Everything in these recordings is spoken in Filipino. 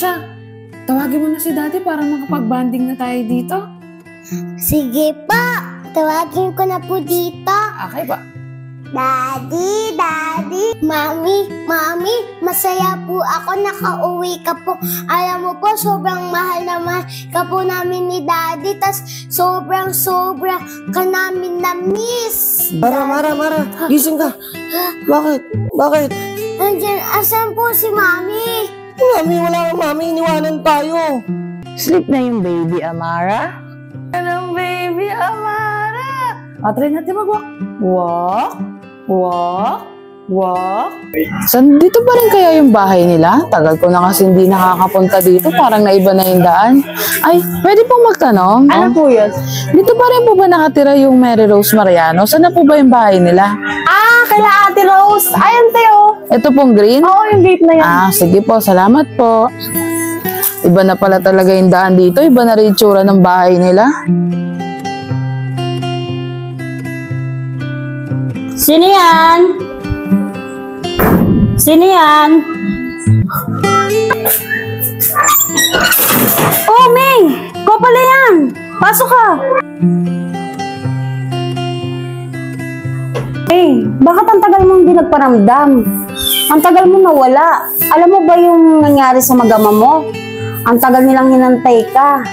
siya. Tawagin mo na si Daddy para makapag-banding na tayo dito. Sige po, tawagin ko na po dito. Okay ba? Daddy, Daddy, Mami, masaya po ako nakauwi ka po. Alam mo po, sobrang mahal na mahal ka po namin ni Daddy. Tas sobrang ka namin na-miss. Mara, gising ka. Bakit? Nandiyan, asan po si Mami? Mami, wala kang Mami, iniwanan tayo. Sleep na yung baby, Amara? Anong baby, Amara? Try natin mag-walk. Walk. Dito pa rin kaya yung bahay nila? Tagal ko na kasi hindi nakakapunta dito. Parang naiba na yung daan. Ay, pwede pong magtanong? Ano po yun? Dito pa rin po ba nakatira yung Mary Rose Mariano? Saan na po ba yung bahay nila? Kaya Ate Rose. Ayan tayo. Ito pong green? Oo, yung gate na yan. Sige po. Salamat po. Iba na pala talaga yung daan dito. Iba na rin yung tsura ng bahay nila. Sino yan? Oh, May! Ikaw pala yan! Pasok ka! Bakit ang tagal mo hindi nagparamdam? Ang tagal mo nawala. Alam mo ba yung nangyari sa mag-ama mo? Ang tagal nilang hinantay ka.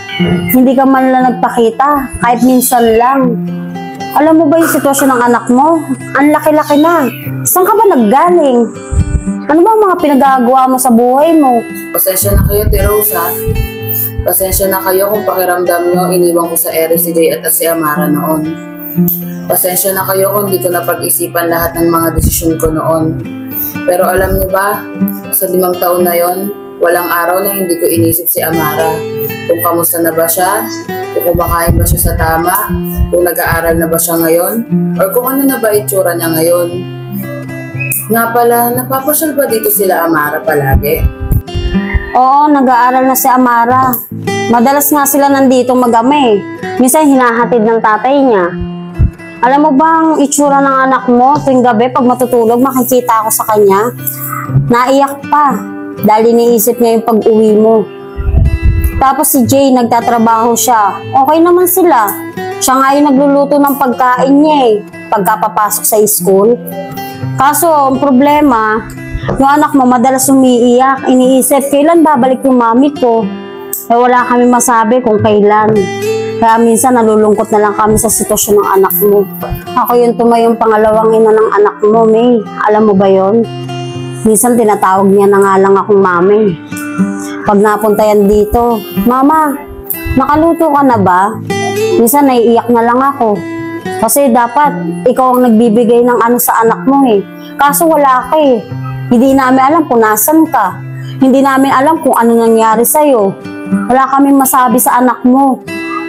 Hindi ka man lang nagpakita, kahit minsan lang. Alam mo ba yung sitwasyon ng anak mo? Ang laki-laki na. Saan ka ba naggaling? Ano ba ang mga pinagagawa mo sa buhay mo? Pasensya na kayo, Ate Rose, ha? Pasensya na kayo kung pakiramdam nyo iniwan ko sa ere si Jay at si Amara noon. Pasensya na kayo kung di ko napag-isipan lahat ng mga desisyon ko noon. Pero alam niyo ba, sa 5 taon na yon, walang araw na hindi ko inisip si Amara. Kung kamusta na ba siya, kung kumakain ba siya sa tama, kung nag-aaral na ba siya ngayon, or kung ano na ba itsura niya ngayon. Nga pala, napapasyal ba dito sila Amara palagi? Oo, nag-aaral na si Amara. Madalas nga sila nandito mag-ama eh. Minsan hinahatid ng tatay niya. Alam mo bang itsura ng anak mo tuwing gabi pag matutulog makikita ako sa kanya? Naiyak pa dahil iniisip niya yung pag-uwi mo. Tapos si Jay, nagtatrabaho siya. Okay naman sila. Siya nga yung nagluluto ng pagkain niya eh, pagkapapasok sa school. Kaso, ang problema, yung anak mo madalas umiiyak. Iniisip, kailan babalik yung mami ko? Eh wala kami masabi kung kailan. Kaya minsan nalulungkot na lang kami sa sitwasyon ng anak mo. Ako yung tumayong pangalawang ina ng anak mo, May. Alam mo ba yon? Minsan tinatawag niya na nga lang akong mami. Pag napunta yan dito, Mama, nakaluto ka na ba? Minsan naiiyak na lang ako. Kasi dapat ikaw ang nagbibigay ng ano sa anak mo eh. Kaso wala ka eh. Hindi namin alam kung nasan ka. Hindi namin alam kung ano nangyari sa'yo. Wala kaming masabi sa anak mo.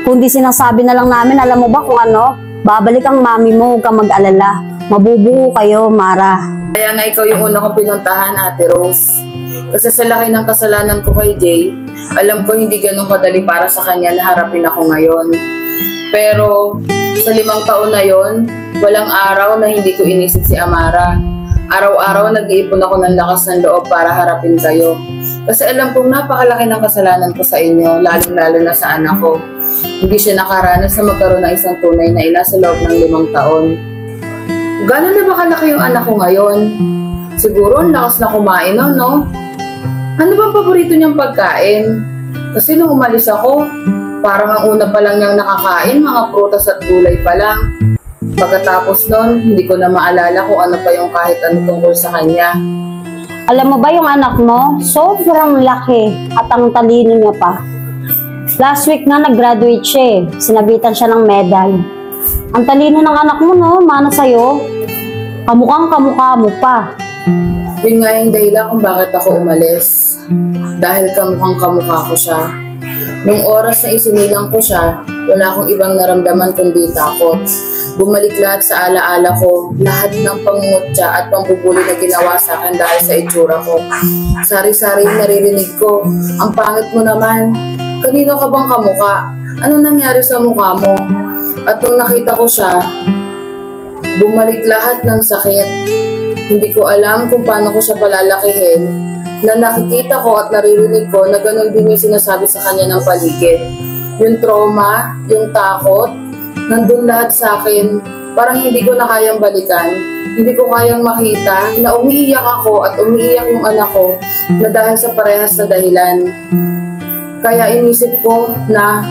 Kundi sinasabi na lang namin, alam mo ba kung ano? Babalik ang mami mo, huwag kang mag-alala. Mabubuo kayo, Mara. Kaya nga ikaw yung una kong pinuntahan, Ate Rose. Kasi sa laki ng kasalanan ko kay Jay, alam ko hindi ganun kadali para sa kanya na harapin ako ngayon. Pero sa 5 taon na yon, walang araw na hindi ko inisip si Amara. Araw-araw nag-iipon ako ng lakas ng loob para harapin kayo. Kasi alam kong napakalaki ng kasalanan ko sa inyo, lalong-lalo na sa anak ko. Hindi siya nakaranas na magkaroon ng isang tunay na ina sa loob ng 5 taon. Gano'n na ba kalaki yung anak ko ngayon? Siguro ang lakas na kumain nun, no? Ano bang paborito niyang pagkain? Kasi nung umalis ako, parang ang una pa lang niyang nakakain, mga prutas at gulay pa lang. Pagkatapos nun, hindi ko na maalala kung ano pa yung kahit ano tungkol sa kanya. Alam mo ba yung anak mo? Sobrang laki at ang talino niya pa. Last week na nag-graduate siya eh. Sinabitan siya ng medal. Ang talino ng anak mo, no? Mana sa'yo. Kamukhang kamukha mo pa. Yun nga yung dahilan kung bakit ako umalis. Dahil kamukhang kamukha ko siya. Nung oras na isinilang ko siya, wala akong ibang naramdaman kundi takot. Bumalik lahat sa alaala ko, lahat ng pangungutya at pambubuli na ginawa sa akin dahil sa itsura ko. Sari-sari naririnig ko, ang pangit mo naman. Kanino ka bang kamukha? Ano nangyari sa mukha mo? At nung nakita ko siya, bumalik lahat ng sakit. Hindi ko alam kung paano ko siya palalakihin. na nakikita ko at naririnig ko na ganun din yung sinasabi sa kanya ng paligid. Yung trauma, yung takot, nandun lahat sa akin. Parang hindi ko na kayang balikan. Hindi ko kayang makita na umiiyak ako at umiiyak yung anak ko na dahil sa parehas na dahilan. Kaya inisip ko na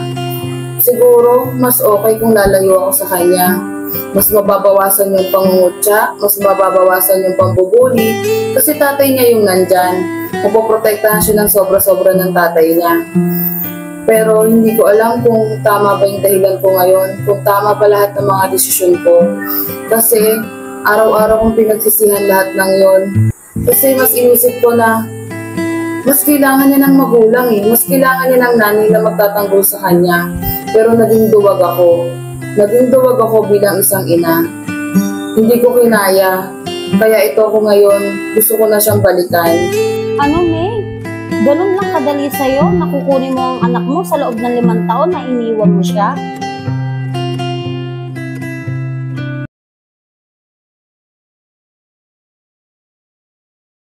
siguro mas okay kung lalayo ako sa kanya. Mas mababawasan yung pangungutya, mas mababawasan yung pambubuli, kasi tatay niya yung nandyan. Mapoprotektahan siya ng sobra-sobra ng tatay niya. Pero hindi ko alam kung tama ba yung dahilan ko ngayon, kung tama ba lahat ng mga desisyon ko. Kasi araw-araw kong pinagsisihan lahat ng yon. Kasi mas inisip ko na mas kailangan niya ng magulang mas kailangan niya ng nanay na magtatanggol sa kanya. Pero naging duwag ako. Naging duwag ako bilang isang ina. Hindi ko kinaya. Kaya ito ako ngayon, gusto ko na siyang balikan. Ano, May? Ganun lang kadali sa'yo na kukunin mo ang anak mo sa loob ng 5 taon na iniwan mo siya?